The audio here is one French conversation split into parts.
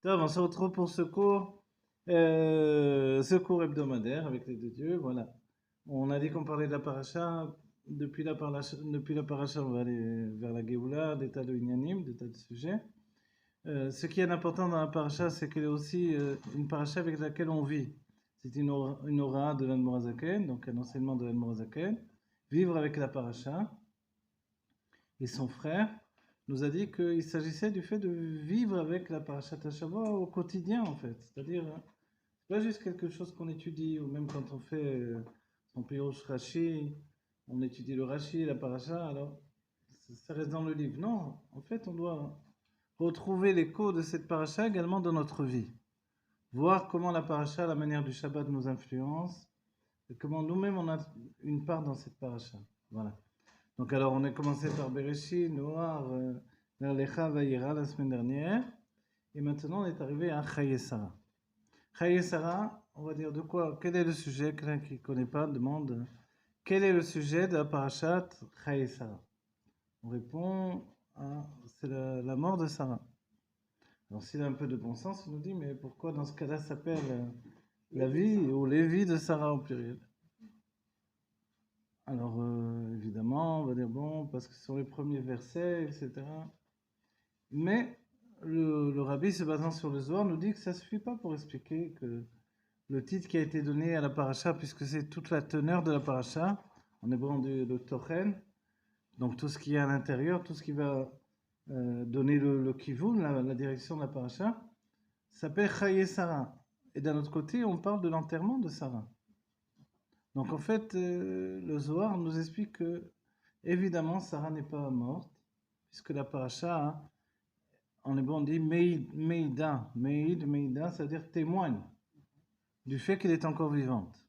On se retrouve pour ce cours hebdomadaire avec les deux dieux. Voilà. On a dit qu'on parlait de la paracha. Depuis la paracha, on va aller vers la Géoula, des tas de inyanim, des tas de sujets. Ce qui est important dans la paracha, c'est qu'elle est aussi une paracha avec laquelle on vit. C'est une aura de l'Admorazaken, donc un enseignement de l'Admorazaken. Vivre avec la paracha. Et son frère nous a dit qu'il s'agissait du fait de vivre avec la Parashat Shavua au quotidien, en fait. C'est-à-dire, c'est pas juste quelque chose qu'on étudie, ou même quand on fait son Pirush Rashi, on étudie le Rashi, la Parasha, alors ça reste dans le livre. Non, en fait, on doit retrouver l'écho de cette Parasha également dans notre vie. Voir comment la Parasha, la manière du Shabbat nous influence, et comment nous-mêmes on a une part dans cette Parasha. Voilà. Donc alors on a commencé par Bereshit, Noir, vers Lecha Vayera la semaine dernière. Et maintenant on est arrivé à Chaye Sarah. Chaye Sarah, on va dire de quoi? Quel est le sujet? Quelqu'un qui ne connaît pas demande quel est le sujet de la parashat Chaye Sarah? On répond c'est la mort de Sarah. Alors s'il a un peu de bon sens, il nous dit mais pourquoi dans ce cas-là ça s'appelle la vie ou les vies de Sarah au pluriel? Alors, évidemment, on va dire bon, parce que ce sont les premiers versets, etc. Mais le rabbi, se basant sur le Zohar, nous dit que ça ne suffit pas pour expliquer que le titre qui a été donné à la paracha, puisque c'est toute la teneur de la paracha, en hébreu on dit le tochen, donc tout ce qui est à l'intérieur, tout ce qui va donner le kivun, la direction de la paracha, s'appelle Chaye Sarah. Et d'un autre côté, on parle de l'enterrement de Sarah. Donc en fait, le Zohar nous explique que, évidemment, Sarah n'est pas morte, puisque la paracha, en hébreu on dit Meida. Meida, c'est-à-dire témoigne du fait qu'elle est encore vivante.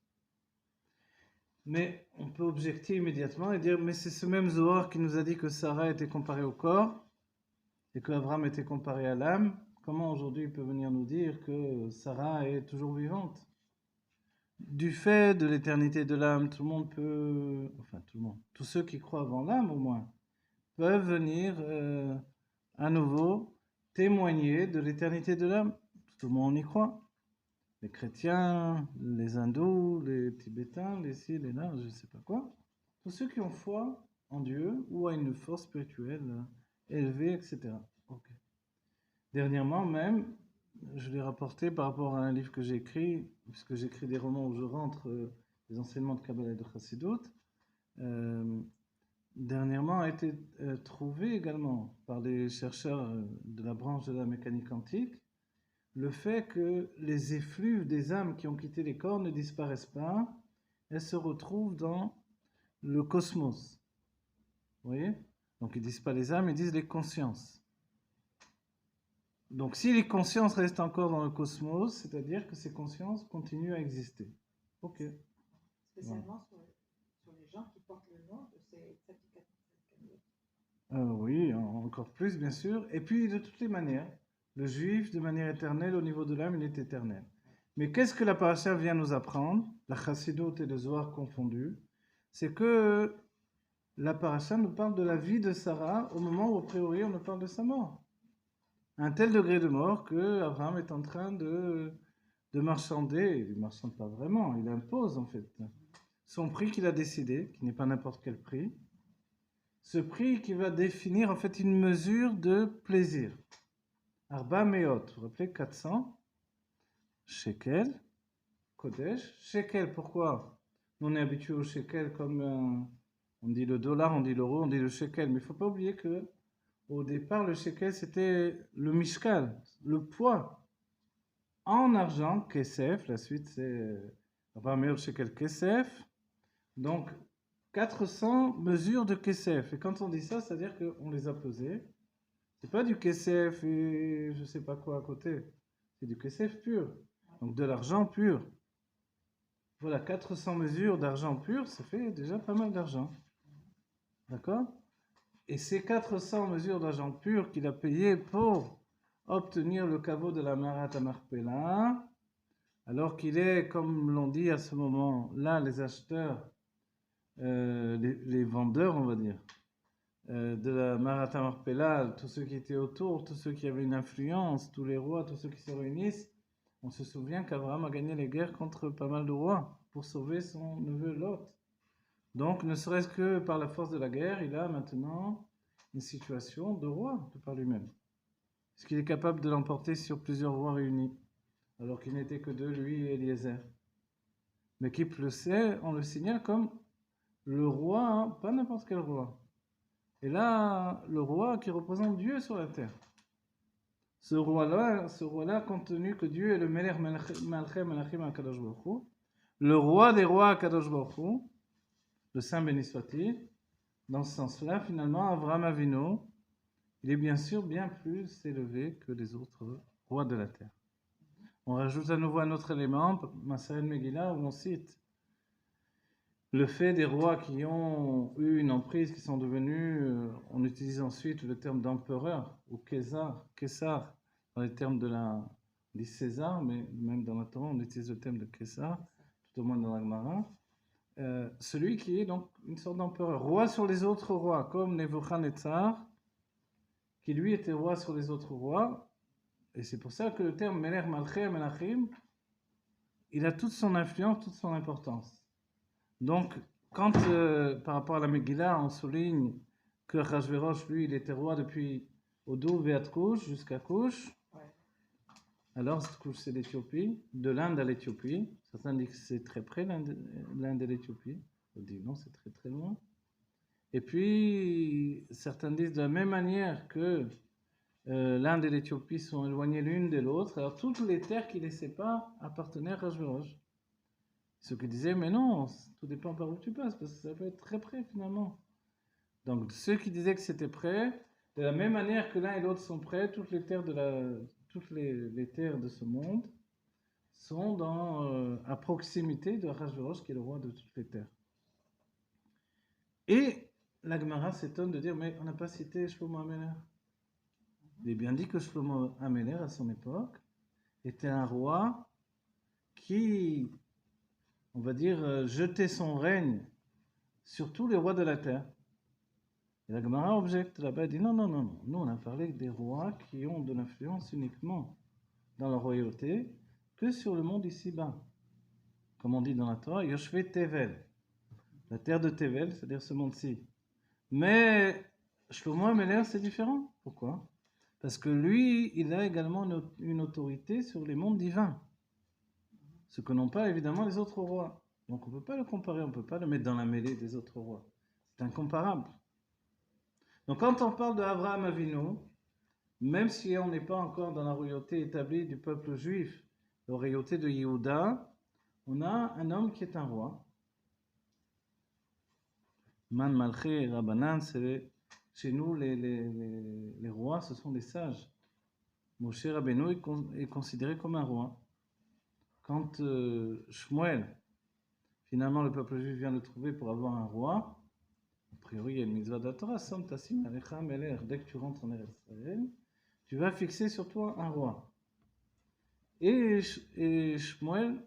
Mais on peut objecter immédiatement et dire, mais c'est ce même Zohar qui nous a dit que Sarah était comparée au corps et que Abraham était comparé à l'âme. Comment aujourd'hui il peut venir nous dire que Sarah est toujours vivante? Du fait de l'éternité de l'âme, tout le monde peut, enfin tout le monde, tous ceux qui croient avant l'âme au moins, peuvent venir à nouveau témoigner de l'éternité de l'âme. Tout le monde y croit. Les chrétiens, les hindous, les tibétains, les ci, les là, je ne sais pas quoi. Tous ceux qui ont foi en Dieu ou à une force spirituelle élevée, etc. Okay. Dernièrement même, je l'ai rapporté par rapport à un livre que j'ai écrit, puisque j'écris des romans où je rentre des enseignements de Kabbalah et de Chassidut. Dernièrement a été trouvé également par les chercheurs de la branche de la mécanique quantique le fait que les effluves des âmes qui ont quitté les corps ne disparaissent pas, elles se retrouvent dans le cosmos. Vous voyez? Donc ils ne disent pas les âmes, ils disent les consciences. Donc si les consciences restent encore dans le cosmos, c'est-à-dire que ces consciences continuent à exister. Ok. Spécialement sur les gens qui portent le nom de ces certificats. Oui, encore plus bien sûr. Et puis de toutes les manières, le juif de manière éternelle au niveau de l'âme, il est éternel. Mais qu'est-ce que la paracha vient nous apprendre, la chassidoute et le zohar confondus? C'est que la paracha nous parle de la vie de Sarah au moment où a priori on nous parle de sa mort. À un tel degré de mort que Abraham est en train de marchander. Il ne marchande pas vraiment, il impose en fait son prix qu'il a décidé, qui n'est pas n'importe quel prix. Ce prix qui va définir en fait une mesure de plaisir. Arba Meot, vous vous rappelez 400 shekel, Kodesh. Shekel, pourquoi? Nous on est habitué au shekel comme on dit le dollar, on dit l'euro, on dit le shekel. Mais il ne faut pas oublier que au départ, le shekel c'était le mishkal, le poids. En argent, kesef, la suite c'est Arba Meot shekel kesef. Donc 400 mesures de kesef. Et quand on dit ça, c'est-à-dire qu'on les a pesées. C'est pas du kesef et je sais pas quoi à côté. C'est du kesef pur. Donc de l'argent pur. Voilà, 400 mesures d'argent pur, ça fait déjà pas mal d'argent. D'accord? Et ces 400 mesures d'argent pur qu'il a payé pour obtenir le caveau de la Marat Marpella, alors qu'il est, comme l'on dit à ce moment-là, les acheteurs, les vendeurs, on va dire, de la Marat Marpella, tous ceux qui étaient autour, tous ceux qui avaient une influence, tous les rois, tous ceux qui se réunissent, on se souvient qu'Abraham a gagné les guerres contre pas mal de rois pour sauver son neveu Lot. Donc, ne serait-ce que par la force de la guerre, il a maintenant une situation de roi de par lui-même. Est-ce qu'il est capable de l'emporter sur plusieurs rois réunis, alors qu'il n'était que deux, lui et Eliezer? Mais qui plus est, on le signale comme le roi, hein, pas n'importe quel roi. Et là, le roi qui représente Dieu sur la terre. Ce roi-là, compte tenu que Dieu est le Melech Malchem Melachim HaKadosh Baruch Hu, le roi des rois HaKadosh Baruch Hu, le Saint béni soit-il, dans ce sens-là, finalement, Avraham Avinu, il est bien sûr bien plus élevé que les autres rois de la terre. On rajoute à nouveau un autre élément, Maseret Megillah, où on cite le fait des rois qui ont eu une emprise, qui sont devenus, on utilise ensuite le terme d'empereur ou Késar, dans les termes on dit César, mais même dans la Torah, on utilise le terme de Késar, tout au moins dans la Gemara. Celui qui est donc une sorte d'empereur, roi sur les autres rois, comme Nebuchadnezzar, qui lui était roi sur les autres rois, et c'est pour ça que le terme Melech Malchei Melachim, il a toute son influence, toute son importance. Donc, quand par rapport à la Megillah, on souligne que Achashverosh, lui, il était roi depuis Odo Veat Kush jusqu'à Kush, alors Kush c'est l'Éthiopie, de l'Inde à l'Éthiopie. Certains disent que c'est très près l'Inde et l'Éthiopie, d'autres disent non, c'est très très loin. Et puis, certains disent de la même manière que l'Inde et l'Éthiopie sont éloignées l'une de l'autre, alors toutes les terres qui les séparent appartenaient à Achashverosh. Ceux qui disaient, mais non, tout dépend par où tu passes, parce que ça peut être très près finalement. Donc ceux qui disaient que c'était près, de la même manière que l'un et l'autre sont près, toutes les terres les terres de ce monde sont à proximité de Achashverosh, qui est le roi de toutes les terres. Et la Gemara s'étonne de dire, mais on n'a pas cité Shlomo Améler. Il est bien dit que Shlomo Améler, à son époque, était un roi qui, on va dire, jetait son règne sur tous les rois de la terre. Et la Gemara objecte là-bas, elle dit non, nous on a parlé des rois qui ont de l'influence uniquement dans la royauté que sur le monde ici-bas. Comme on dit dans la Torah, Yoshve Tevel, la terre de Tevel, c'est-à-dire ce monde-ci. Mais Shlomo Améler, c'est différent. Pourquoi? Parce que lui, il a également une autorité sur les mondes divins, ce que n'ont pas évidemment les autres rois. Donc on ne peut pas le comparer, on ne peut pas le mettre dans la mêlée des autres rois. C'est incomparable. Donc quand on parle d'Avraham Avinu, même si on n'est pas encore dans la royauté établie du peuple juif, la royauté de Yehuda, on a un homme qui est un roi. Man Malché Rabbanan, chez nous les rois, ce sont des sages. Moshe Rabbeinu est considéré comme un roi. Quand Shmuel, finalement le peuple juif vient de trouver pour avoir un roi, a priori il y a une mitzvah de la Torah, Som Tassim Alecha Melech, dès que tu rentres en Eretz Israël, tu vas fixer sur toi un roi. Et Shmuel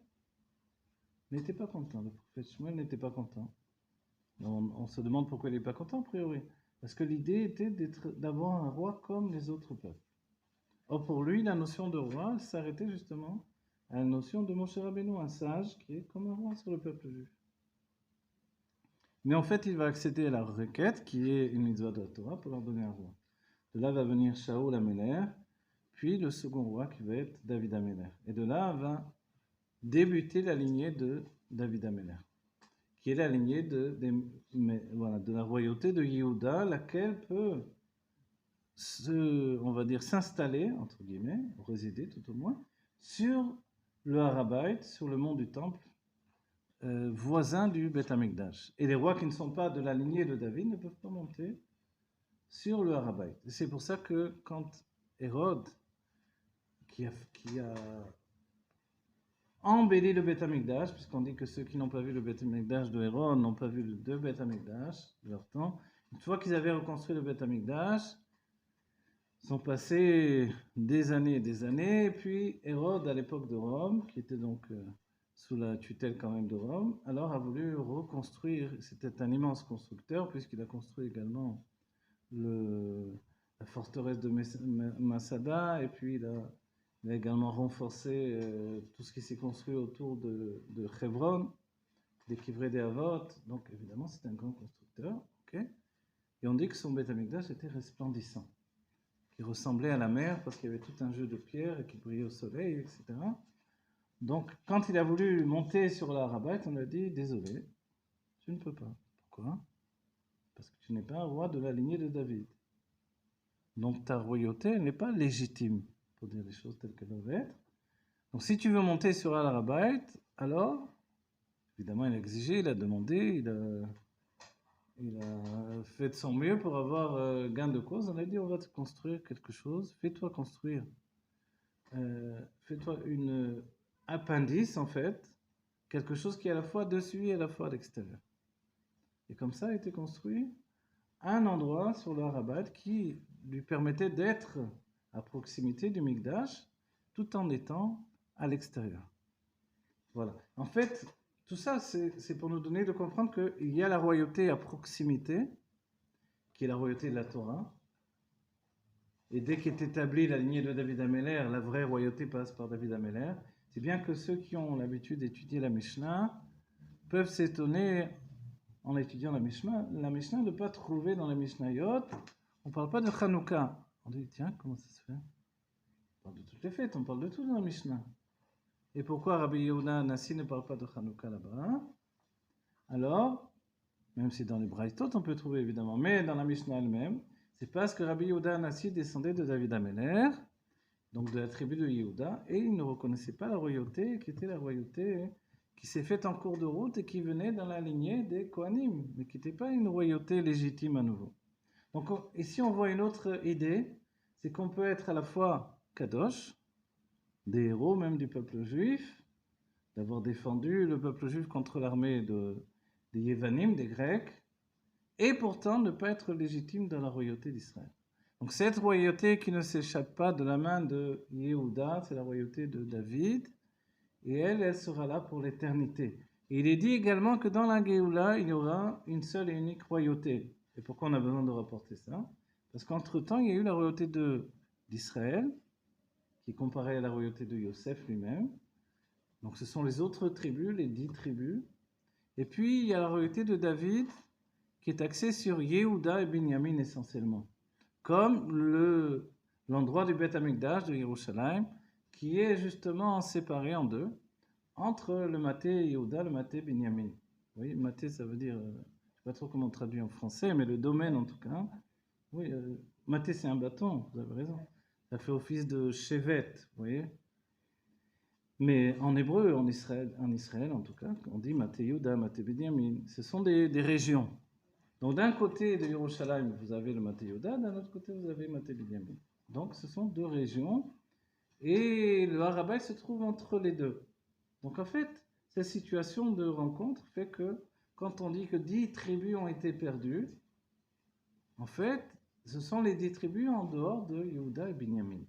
n'était pas content, le prophète Shmuel n'était pas content. On se demande pourquoi il n'est pas content, a priori. Parce que l'idée était d'avoir un roi comme les autres peuples. Or, pour lui, la notion de roi s'arrêtait justement à la notion de Moshe Rabbeinu, un sage qui est comme un roi sur le peuple juif. Mais en fait, il va accéder à la requête, qui est une mitzvah de la Torah, pour leur donner un roi. De là va venir Shaoul Améler, puis le second roi qui va être David Améler. Et de là va débuter la lignée de David Améler, qui est la lignée de la royauté de Yehuda, laquelle peut on va dire, s'installer, entre guillemets, résider tout au moins, sur le Harabait, sur le mont du Temple, voisin du Beth Amikdash. Et les rois qui ne sont pas de la lignée de David ne peuvent pas monter sur le Harabait. Et c'est pour ça que quand Hérode, qui a embelli le Beth Amikdash, puisqu'on dit que ceux qui n'ont pas vu le Beth Amikdash de Hérode n'ont pas vu le deux Beth Amikdash de leur temps, une fois qu'ils avaient reconstruit le Beth Amikdash, sont passés des années et des années, et puis Hérode, à l'époque de Rome, qui était donc sous la tutelle quand même de Rome, alors a voulu reconstruire, c'était un immense constructeur, puisqu'il a construit également la forteresse de Masada, et puis il a également renforcé tout ce qui s'est construit autour de Hebron, des Kivrei des Avot. Donc évidemment, c'est un grand constructeur. Okay, et on dit que son Beth Amikdash était resplendissant, qui ressemblait à la mer parce qu'il y avait tout un jeu de pierres et qui brillait au soleil, etc. Donc, quand il a voulu monter sur la Rabat, on lui a dit désolé, tu ne peux pas. Pourquoi? Parce que tu n'es pas un roi de la lignée de David. Donc, ta royauté, elle n'est pas légitime, pour dire les choses telles qu'elles doivent être. Donc, si tu veux monter sur la Rabat, alors, évidemment, il a exigé, il a demandé, il a fait de son mieux pour avoir gain de cause. On a dit on va te construire quelque chose, fais-toi construire. Fais-toi une appendice en fait, quelque chose qui est à la fois dessus et à la fois à l'extérieur. Et comme ça a été construit un endroit sur le Arabat qui lui permettait d'être à proximité du Mikdash tout en étant à l'extérieur. Voilà. En fait, tout ça, c'est pour nous donner de comprendre qu'il y a la royauté à proximité, qui est la royauté de la Torah. Et dès qu'est établie la lignée de David Améler, la vraie royauté passe par David Améler. C'est bien que ceux qui ont l'habitude d'étudier la Mishnah peuvent s'étonner, en étudiant la Mishnah, de ne pas trouver dans la Mishnayot, on ne parle pas de Hanouka. On dit, tiens, comment ça se fait? On parle de toutes les fêtes, on parle de tout dans la Mishnah. Et pourquoi Rabbi Yehuda Nassi ne parle pas de Hanouka là-bas? Alors, même si dans les Braïtot on peut trouver évidemment, mais dans la Mishnah elle-même, c'est parce que Rabbi Yehuda Nassi descendait de David Améler, donc de la tribu de Yehuda, et il ne reconnaissait pas la royauté qui était la royauté qui s'est faite en cours de route et qui venait dans la lignée des Kohanim, mais qui n'était pas une royauté légitime à nouveau. Donc ici on voit une autre idée, c'est qu'on peut être à la fois Kadosh, des héros même du peuple juif, d'avoir défendu le peuple juif contre l'armée des Yévanim, des Grecs, et pourtant ne pas être légitime dans la royauté d'Israël. Donc cette royauté qui ne s'échappe pas de la main de Yehuda, c'est la royauté de David, et elle sera là pour l'éternité. Et il est dit également que dans la Géoula, il y aura une seule et unique royauté. Et pourquoi on a besoin de rapporter ça? Parce qu'entre-temps, il y a eu la royauté d'Israël, qui est comparée à la royauté de Yosef lui-même. Donc ce sont les autres tribus, les 10 tribus. Et puis il y a la royauté de David, qui est axée sur Yehuda et Binyamin essentiellement. Comme l'endroit du Beth Amikdash de Yerushalayim, qui est justement séparé en deux, entre le Maté Yehuda, le Maté Binyamin. Oui, Maté, ça veut dire, je ne sais pas trop comment on traduit en français, mais le domaine en tout cas. Oui, Maté, c'est un bâton, vous avez raison. Ça fait office de chevet, vous voyez. Mais en hébreu, en Israël en tout cas, on dit Maté Yehuda, Maté Binyamin. Ce sont des régions. Donc d'un côté de Yerushalayim, vous avez le Maté Yehuda, d'un autre côté, vous avez Maté Binyamin. Donc ce sont deux régions, et le Harabaï se trouve entre les deux. Donc en fait, cette situation de rencontre fait que quand on dit que 10 tribus ont été perdues, en fait, ce sont les 10 tribus en dehors de Yehuda et Binyamin.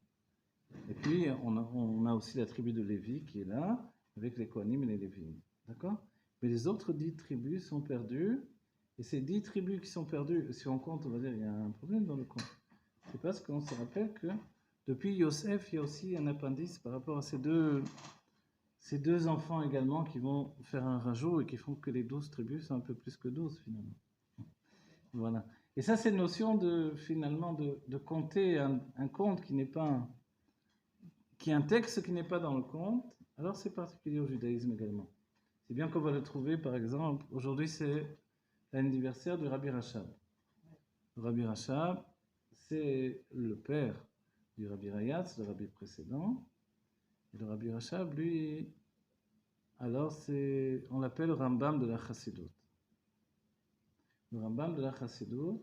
Et puis, on a aussi la tribu de Lévi qui est là, avec les Kohanim et les Lévi'im. D'accord? Mais les autres 10 tribus sont perdues. Et ces 10 tribus qui sont perdues, si on compte, on va dire il y a un problème dans le compte. C'est parce qu'on se rappelle que depuis Yosef, il y a aussi un appendice par rapport à ces deux enfants également qui vont faire un rajout et qui font que les 12 tribus sont un peu plus que 12 finalement. Voilà. Et ça, c'est une notion finalement de compter un compte qui n'est pas... qui est un texte qui n'est pas dans le conte, alors c'est particulier au judaïsme également. C'est bien qu'on va le trouver, par exemple, aujourd'hui c'est l'anniversaire du Rabbi Rachab. Le Rabbi Rachab, c'est le père du Rabbi Rayatz, le Rabbi précédent. Et le Rabbi Rachab, lui, alors on l'appelle le Rambam de la Chassidut. Le Rambam de la Chassidut,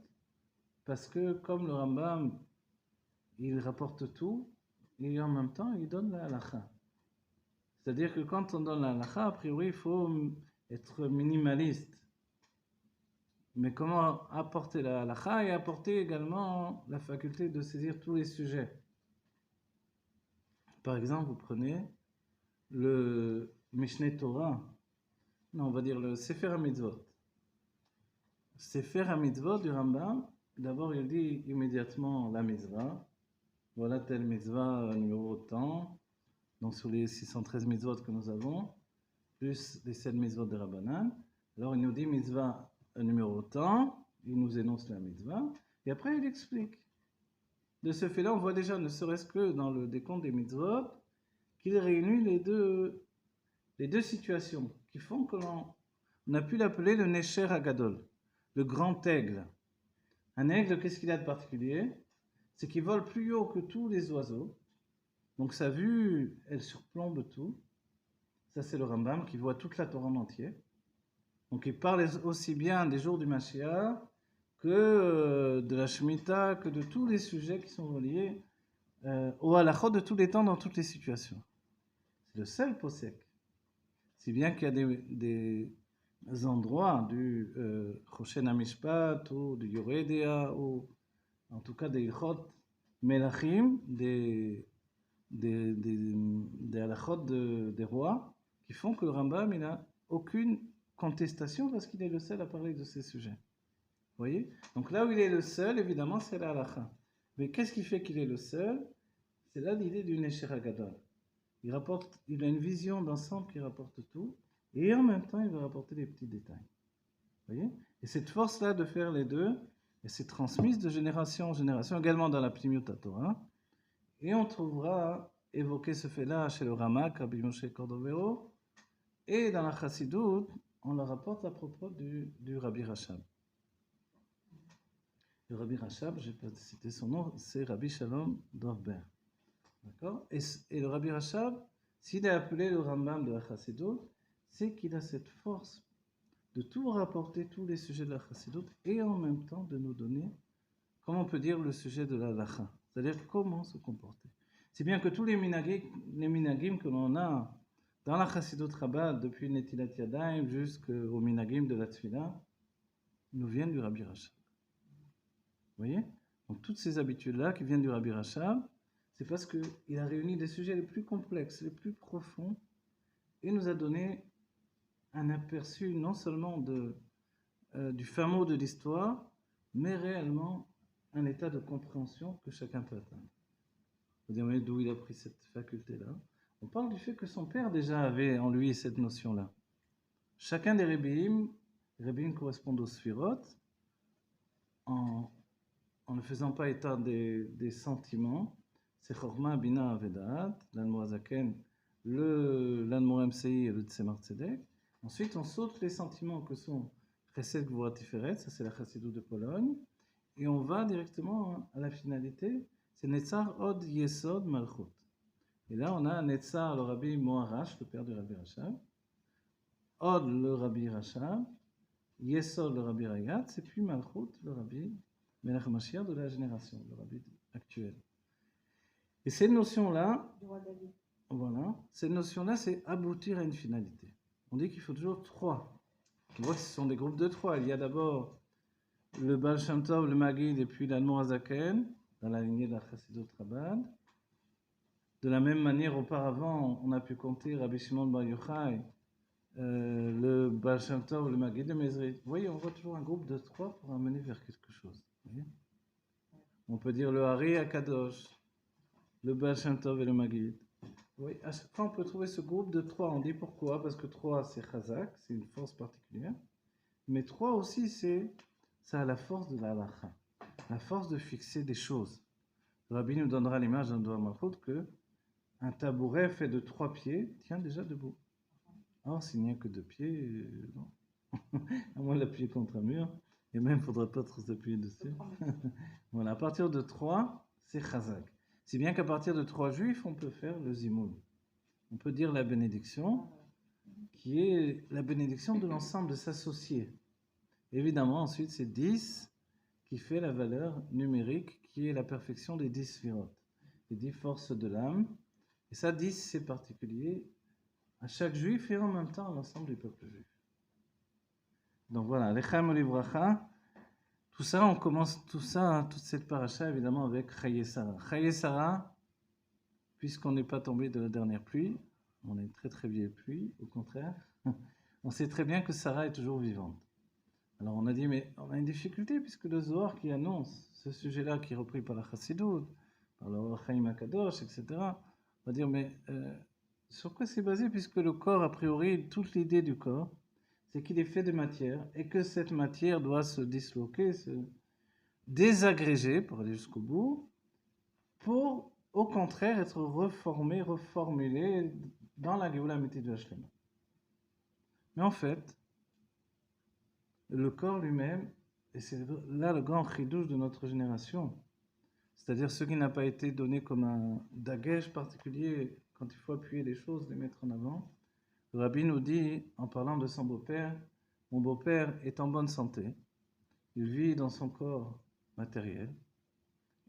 parce que comme le Rambam, il rapporte tout, et en même temps, il donne la halakha. C'est-à-dire que quand on donne la halakha, a priori, il faut être minimaliste. Mais comment apporter la halakha et apporter également la faculté de saisir tous les sujets. Par exemple, vous prenez le Mishneh Torah, non, on va dire le Sefer HaMitzvot. Sefer HaMitzvot du Rambam, d'abord il dit immédiatement la mitzvah. Voilà telle mitzvah numéro tant. Donc sur les 613 mitzvot que nous avons, plus les 7 mitzvot de Rabbanan. Alors il nous dit mitzvah numéro tant, il nous énonce la mitzvah, et après il explique. De ce fait-là, on voit déjà, ne serait-ce que dans le décompte des mitzvot, qu'il réunit les deux situations qui font que l'on a pu l'appeler le Nesher Agadol, le grand aigle. Un aigle, qu'est-ce qu'il a de particulier? C'est qu'il vole plus haut que tous les oiseaux. Donc sa vue, elle surplombe tout. Ça, c'est le Rambam qui voit toute la Torah en entier. Donc il parle aussi bien des jours du Mashiach que de la Shemitah, que de tous les sujets qui sont reliés au halachot de tous les temps dans toutes les situations. C'est le seul posek. Si bien qu'il y a des endroits du Choshen HaMishpat ou du Yoredea ou en tout cas des Ilchot Melachim, des halachot des rois qui font que le Rambam il n'a aucune contestation parce qu'il est le seul à parler de ces sujets. Vous voyez? Donc là où il est le seul, évidemment, c'est la halacha. Mais qu'est-ce qui fait qu'il est le seul? C'est là l'idée du Nesher Agadol. Il a une vision d'ensemble qui rapporte tout, et en même temps, il va rapporter les petits détails. Vous voyez? Et cette force-là de faire les deux, elle s'est transmise de génération en génération, également dans la Pnimiut Torah. Et on trouvera évoquer ce fait-là chez le Ramak, Rabbi Moshe Cordovero, et dans la Chassidut, on le rapporte à propos du Rabbi Rachab. Le Rabbi Rachab, je n'ai pas cité son nom, c'est Rabbi Shalom Dovber. D'accord? Et le Rabbi Rachab, s'il est appelé le Rambam de la Chassidut, c'est qu'il a cette force de tout rapporter, tous les sujets de la Chassidut, et en même temps de nous donner, comment on peut dire, le sujet de la Lacha. C'est-à-dire comment se comporter. C'est bien que tous les minagim que l'on a dans la Chassidut Chabad, depuis Netilat Yadayim jusqu'au minagim de la Tfila, nous viennent du Rabbi Rachab. Vous voyez? Donc toutes ces habitudes-là qui viennent du Rabbi Rachab, c'est parce qu'il a réuni des sujets les plus complexes, les plus profonds, et nous a donné un aperçu non seulement du fin mot de l'histoire, mais réellement un état de compréhension que chacun peut atteindre. Vous direz d'où il a pris cette faculté-là. On parle du fait que son père déjà avait en lui cette notion-là. Chacun des Rebbeim correspondent aux Sphirot, en ne faisant pas état des sentiments. C'est Chorma, Bina, Avedat, l'Anmoa Zaken, l'Anmoa MCI et le Tzemar Tzedek. Ensuite, on saute les sentiments que sont Chesed, Gvura, Tiferet, ça c'est la Chassidut de Pologne, et on va directement à la finalité, c'est Netzar, Od, Yesod, Malchut. Et là, on a Netzar, le Rabbi Moarash, le père du Rabbi Rachab, Od, le Rabbi Rachab, Yesod, le Rabbi Rayatz, et puis Malchut, le Rabbi Melech Mashiach de la génération, le Rabbi actuel. Et cette notion-là, voilà, cette notion-là, c'est aboutir à une finalité. On dit qu'il faut toujours trois. On voit que ce sont des groupes de trois. Il y a d'abord le Baal Shem Tov, le Maggid, et puis l'Admor HaZaken, dans la lignée de la Chassidut Chabad. De la même manière, auparavant, on a pu compter Rabbi Shimon Bar Yochai, le Baal Shem Tov, le Maggid de Mezrit. Vous voyez, on voit toujours un groupe de trois pour amener vers quelque chose. Vous voyez? On peut dire le Hari HaKadosh, le Baal Shem Tov et le Maggid. Oui, à chaque fois on peut trouver ce groupe de trois. On dit pourquoi? Parce que trois c'est Chazak, c'est une force particulière. Mais trois aussi, ça a la force de la halacha, la force de fixer des choses. Le Rabbi nous donnera l'image d'un doigt malchut que un tabouret fait de 3 pieds tient déjà debout. Or, s'il n'y a que 2 pieds, non. À moins de l'appuyer contre un mur, et même il ne faudra pas trop s'appuyer dessus. Voilà, à partir de 3, c'est Chazak. Si bien qu'à partir de 3 juifs, on peut faire le zimoun. On peut dire la bénédiction, qui est la bénédiction de l'ensemble de s'associer. Évidemment, ensuite, c'est 10 qui fait la valeur numérique, qui est la perfection des 10 sphirotes, les 10 forces de l'âme. Et ça, 10, c'est particulier à chaque juif et en même temps à l'ensemble du peuple juif. Donc voilà, Lechem Olivracha. Tout ça, on commence toute cette paracha évidemment avec Chaye Sarah. Chaye Sarah, puisqu'on n'est pas tombé de la dernière pluie, on a une très très vieille pluie, au contraire, on sait très bien que Sarah est toujours vivante. Alors on a dit, mais on a une difficulté puisque le Zohar qui annonce ce sujet-là, qui est repris par la Chassidut, par le Or HaChaim HaKadosh, etc., on va dire, mais sur quoi c'est basé puisque le corps, a priori, toute l'idée du corps, c'est qu'il est fait de matière et que cette matière doit se disloquer, se désagréger, pour aller jusqu'au bout, pour au contraire être reformé, reformulé dans la Géoula Amitית de Hashlema. Mais en fait, le corps lui-même, et c'est là le grand chidouche de notre génération, c'est-à-dire ce qui n'a pas été donné comme un dagesh particulier quand il faut appuyer les choses, les mettre en avant. Le Rabbi nous dit, en parlant de son beau-père, mon beau-père est en bonne santé, il vit dans son corps matériel,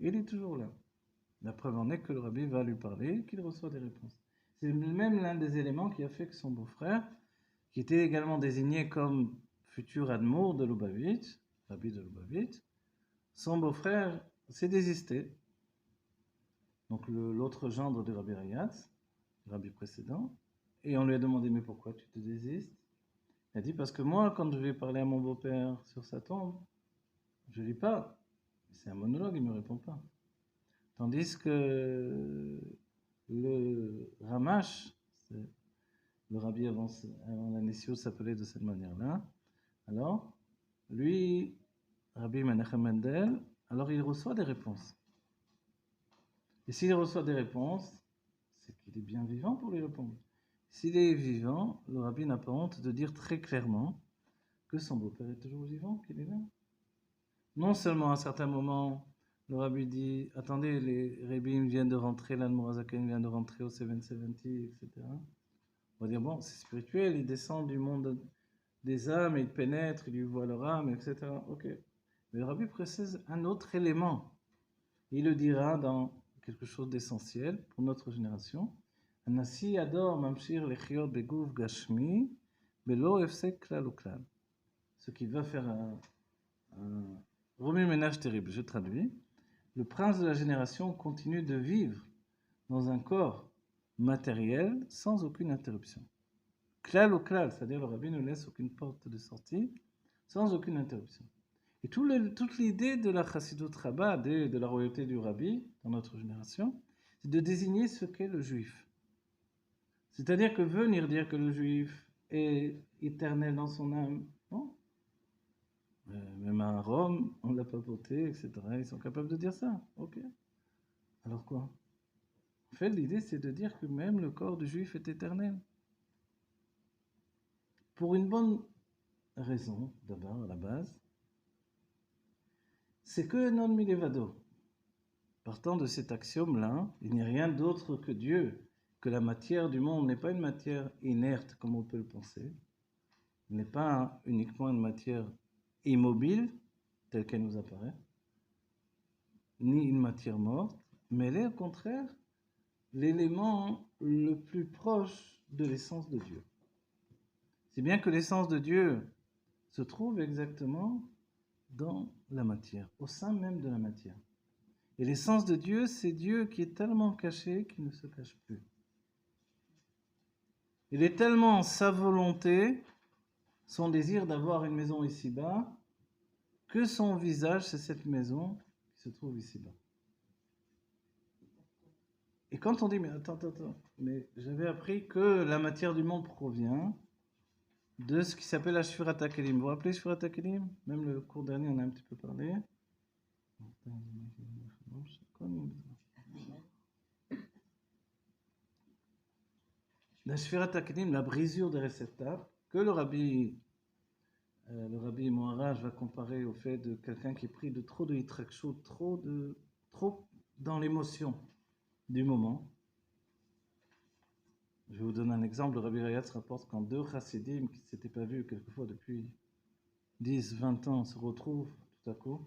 et il est toujours là. La preuve en est que le Rabbi va lui parler et qu'il reçoit des réponses. C'est même l'un des éléments qui a fait que son beau-frère, qui était également désigné comme futur admour de Lubavitch, Rabbi de Lubavitch, son beau-frère s'est désisté. Donc l'autre gendre de Rabbi Rayatz, le Rabbi précédent, et on lui a demandé mais pourquoi tu te désistes? Il a dit parce que moi quand je vais parler à mon beau-père sur sa tombe, je lis pas. C'est un monologue, il me répond pas. Tandis que le Ramash, le Rabbi avant la Nessio s'appelait de cette manière-là. Alors, lui, Rabbi Menachem Mendel, alors il reçoit des réponses. Et s'il reçoit des réponses, c'est qu'il est bien vivant pour les répondre. S'il est vivant, le Rabbi n'a pas honte de dire très clairement que son beau-père est toujours vivant, qu'il est là. Non seulement à un certain moment, le Rabbi dit attendez, les Rabbim viennent de rentrer, l'Admorazaken vient de rentrer au 770, etc. On va dire bon, c'est spirituel, il descend du monde des âmes, il pénètre, il lui voit leur âme, etc. Ok. Mais le Rabbi précise un autre élément. Il le dira dans quelque chose d'essentiel pour notre génération. Anasi ador mamshir lechiot begouf gashmi belo efsek klal uklal. Ce qui va faire un remue-ménage terrible. Je traduis. Le prince de la génération continue de vivre dans un corps matériel sans aucune interruption. Klal ou klal, c'est-à-dire le Rabbi ne laisse aucune porte de sortie sans aucune interruption. Et toute l'idée de la Chassidut Rabbah, de la royauté du Rabbi dans notre génération, c'est de désigner ce qu'est le juif. C'est-à-dire que venir dire que le juif est éternel dans son âme, non. Même à Rome, on l'a papoté, etc. Ils sont capables de dire ça. Ok. Alors quoi? En fait, l'idée, c'est de dire que même le corps du juif est éternel. Pour une bonne raison, d'abord, à la base, c'est que non milevado. Partant de cet axiome-là, il n'y a rien d'autre que Dieu, que la matière du monde n'est pas une matière inerte comme on peut le penser, n'est pas uniquement une matière immobile, telle qu'elle nous apparaît, ni une matière morte, mais elle est au contraire l'élément le plus proche de l'essence de Dieu. C'est bien que l'essence de Dieu se trouve exactement dans la matière, au sein même de la matière. Et l'essence de Dieu, c'est Dieu qui est tellement caché qu'il ne se cache plus. Il est tellement sa volonté, son désir d'avoir une maison ici-bas, que son visage, c'est cette maison qui se trouve ici-bas. Et quand on dit, mais attends, mais j'avais appris que la matière du monde provient de ce qui s'appelle la Shfirat HaKelim. Vous vous rappelez Shfirat HaKelim? Même le cours dernier, on a un petit peu parlé. La Shfirat HaKelim, la brisure des réceptacles, que le Rabbi Moharaj va comparer au fait de quelqu'un qui est pris de trop de hitrakshut, trop dans l'émotion du moment. Je vais vous donner un exemple. Le Rabbi Rayatz rapporte quand deux chassidim qui ne s'étaient pas vus quelquefois depuis 10, 20 ans se retrouvent tout à coup.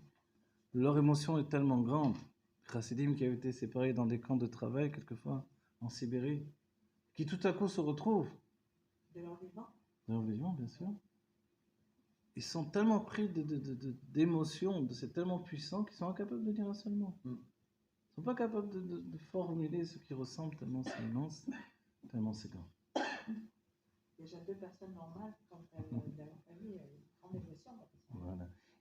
Leur émotion est tellement grande. Les chassidim qui avaient été séparés dans des camps de travail quelquefois en Sibérie, qui tout à coup se retrouvent. De leur vivant. De leur vivant, bien sûr. Ils sont tellement pris d'émotions, c'est tellement puissant qu'ils sont incapables de dire un seul mot. Ils ne sont pas capables de formuler ce qu'ils ressentent tellement c'est immense, tellement c'est grand. Déjà deux personnes normales, quand elles dans leur famille, elles ont des émotions,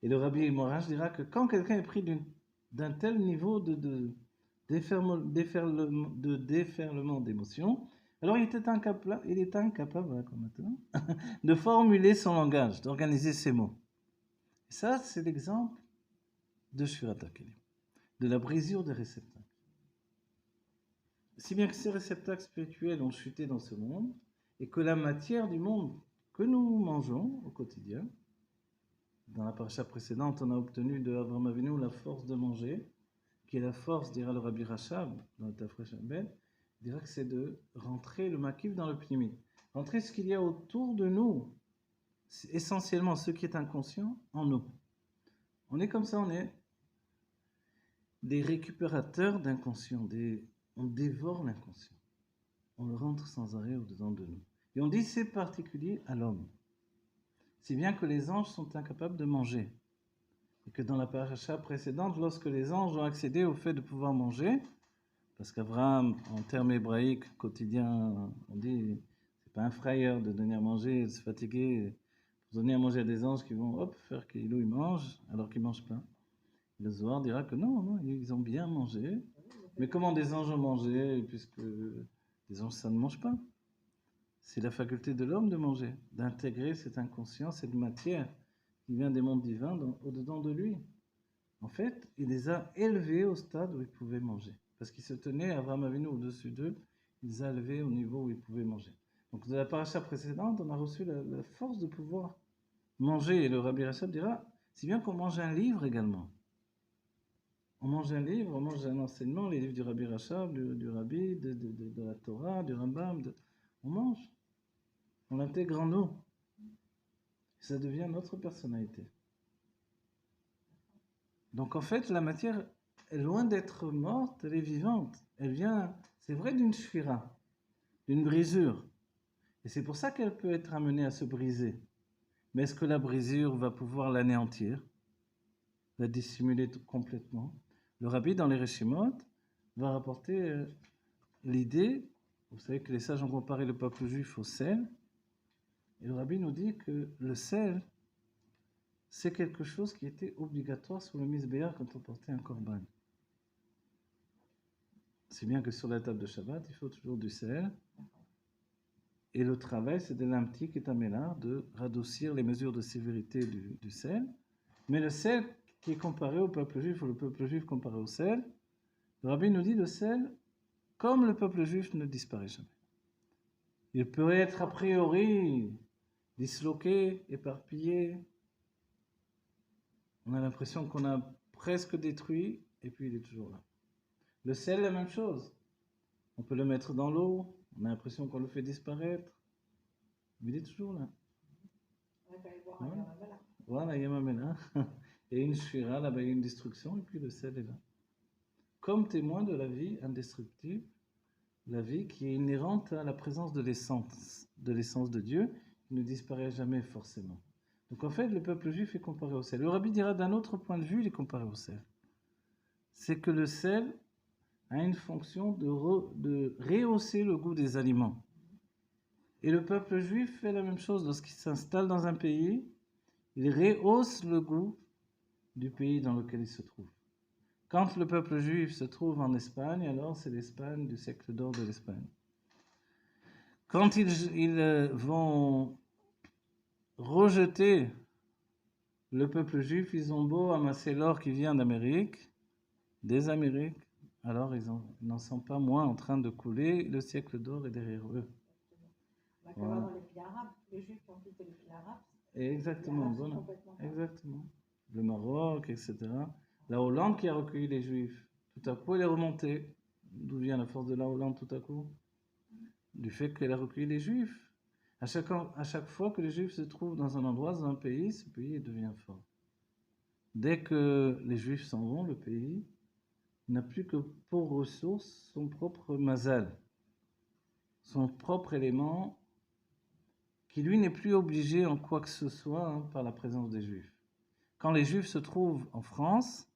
Et le Rabbi Morash dira que quand quelqu'un est pris d'un tel niveau de déferlement d'émotions, alors il est incapable, voilà, comme maintenant, de formuler son langage, d'organiser ses mots. Et ça, c'est l'exemple de Shvirat HaKelim, de la brisure des réceptacles. Si bien que ces réceptacles spirituels ont chuté dans ce monde, et que la matière du monde que nous mangeons au quotidien, dans la paracha précédente, on a obtenu de Avraham Avinu la force de manger, qui est la force, dira le Rabbi Rachab, dans le Tafresh Ben, dira que c'est de rentrer le makif dans le pnimi. Rentrer ce qu'il y a autour de nous, essentiellement ce qui est inconscient, en nous. On est comme ça, on est des récupérateurs d'inconscient, on dévore l'inconscient. On le rentre sans arrêt au-dedans de nous. Et on dit c'est particulier à l'homme. Si bien que les anges sont incapables de manger. Et que dans la paracha précédente, lorsque les anges ont accédé au fait de pouvoir manger, parce qu'Abraham, en termes hébraïques quotidiens, on dit c'est pas un frayeur de donner à manger, de se fatiguer, pour donner à manger à des anges qui vont faire qu'ils mangent alors qu'ils ne mangent pas. Le Zohar dira que non, ils ont bien mangé. Mais comment des anges ont mangé, puisque les anges, ça ne mange pas. C'est la faculté de l'homme de manger, d'intégrer cette inconscience, cette matière qui vient des mondes divins au-dedans de lui. En fait, il les a élevés au stade où ils pouvaient manger. Parce qu'ils se tenaient, Abraham Avinu au-dessus d'eux, il les a élevés au niveau où ils pouvaient manger. Donc, de la paracha précédente, on a reçu la force de pouvoir manger. Et le Rabbi Rachab dira, si bien qu'on mange un livre également. On mange un livre, on mange un enseignement, les livres du Rabbi Rachab, du Rabbi, de la Torah, du Rambam, on mange. On l'intègre en nous. Ça devient notre personnalité. Donc en fait, la matière est loin d'être morte, elle est vivante. Elle vient, c'est vrai, d'une shvira, d'une brisure. Et c'est pour ça qu'elle peut être amenée à se briser. Mais est-ce que la brisure va pouvoir l'anéantir, la dissimuler complètement? Le Rabbi, dans les Reshimot, va rapporter l'idée, vous savez que les sages ont comparé le peuple juif au sel, et le Rabbi nous dit que le sel, c'est quelque chose qui était obligatoire sur le misbéar quand on portait un korban. C'est bien que sur la table de Shabbat, il faut toujours du sel. Et le travail, c'est de l'amtik et tamélar, de radoucir les mesures de sévérité du sel. Mais le sel qui est comparé au peuple juif, ou le peuple juif comparé au sel, le Rabbi nous dit le sel, comme le peuple juif, ne disparaît jamais. Il peut être a priori disloqué, éparpillé. On a l'impression qu'on a presque détruit, et puis il est toujours là. Le sel, la même chose. On peut le mettre dans l'eau, on a l'impression qu'on le fait disparaître, mais il est toujours là. Voilà, Yamamela. Et une shvira, là-bas il y a une destruction, et puis le sel est là. Comme témoin de la vie indestructible, la vie qui est inhérente à la présence de l'essence de Dieu, qui ne disparaît jamais forcément. Donc en fait, le peuple juif est comparé au sel. Le Rabbi dira d'un autre point de vue, il est comparé au sel. C'est que le sel a une fonction de rehausser le goût des aliments. Et le peuple juif fait la même chose lorsqu'il s'installe dans un pays, il rehausse le goût du pays dans lequel il se trouve. Quand le peuple juif se trouve en Espagne, alors c'est l'Espagne du siècle d'or de l'Espagne. Quand ils vont rejeter le peuple juif, ils ont beau amasser l'or qui vient d'Amérique, des Amériques, alors ils n'en sont pas moins en train de couler, le siècle d'or est derrière eux. Voilà. Dans les pays arabes, les juifs qui ont quitté les pays arabes. Exactement, voilà. Exactement. Le Maroc, etc. La Hollande qui a recueilli les juifs, tout à coup elle est remontée. D'où vient la force de la Hollande tout à coup? Du fait qu'elle a recueilli les juifs. À chaque fois que les juifs se trouvent dans un endroit, dans un pays, ce pays devient fort. Dès que les juifs s'en vont, le pays n'a plus que pour ressource son propre mazal, son propre élément, qui lui n'est plus obligé en quoi que ce soit par la présence des juifs. Quand les juifs se trouvent en France,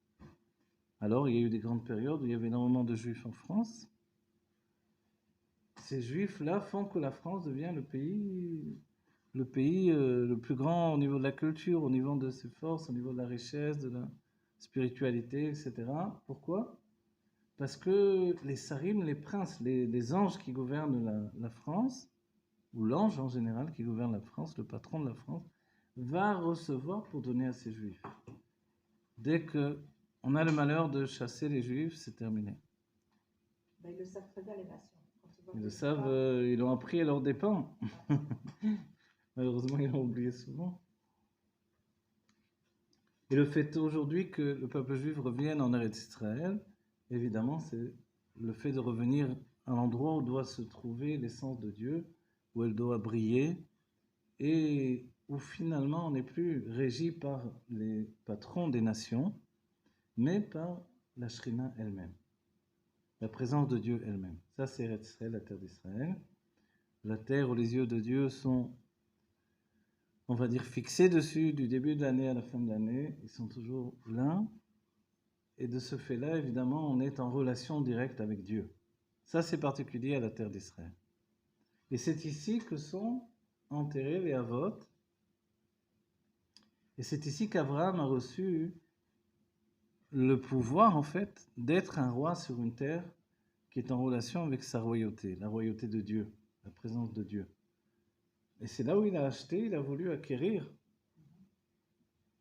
alors il y a eu des grandes périodes où il y avait énormément de juifs en France, ces juifs-là font que la France devient le pays le pays le plus grand au niveau de la culture, au niveau de ses forces, au niveau de la richesse, de la spiritualité, etc. Pourquoi? Parce que les sarim, les princes, les anges qui gouvernent la France, ou l'ange en général qui gouverne la France, le patron de la France, va recevoir pour donner à ses juifs. Dès qu'on a le malheur de chasser les juifs, c'est terminé. Ben, ils le savent très bien, les nations. Quand ils voient Ils que le c'est savent, pas- ils l'ont appris à leurs dépens. Malheureusement, ils l'ont oublié souvent. Et le fait aujourd'hui que le peuple juif revienne en Eretz Israël, évidemment, c'est le fait de revenir à l'endroit où doit se trouver l'essence de Dieu, où elle doit briller, et où finalement on n'est plus régi par les patrons des nations, mais par la Shrina elle-même, la présence de Dieu elle-même. Ça, c'est Eretz Israël, la terre d'Israël. La terre où les yeux de Dieu sont, on va dire, fixés dessus du début de l'année à la fin de l'année. Ils sont toujours pleins. Et de ce fait-là, évidemment, on est en relation directe avec Dieu. Ça, c'est particulier à la terre d'Israël. Et c'est ici que sont enterrés les Avot. Et c'est ici qu'Abraham a reçu le pouvoir, en fait, d'être un roi sur une terre qui est en relation avec sa royauté, la royauté de Dieu, la présence de Dieu. Et c'est là où il a acheté, il a voulu acquérir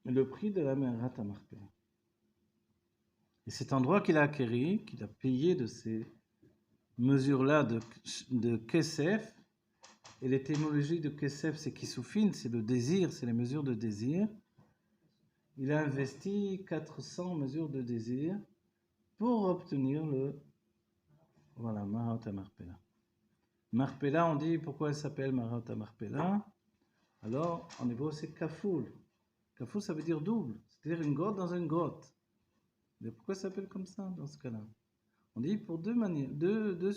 le prix de la Me'arat HaMarpela. Et cet endroit qu'il a acquéri, qu'il a payé de ces mesures-là de Kesef, et l'étymologie de Kesef, c'est Kissoufine, c'est le désir, c'est les mesures de désir. Il a investi 400 mesures de désir pour obtenir voilà, Me'arat HaMarpela. Marpela, on dit pourquoi elle s'appelle Me'arat HaMarpela. Alors, en hébreu, c'est Kafoul. Kafoul, ça veut dire double, c'est-à-dire une grotte dans une grotte. Mais pourquoi ça s'appelle comme ça dans ce cas-là? On dit pour deux manières, deux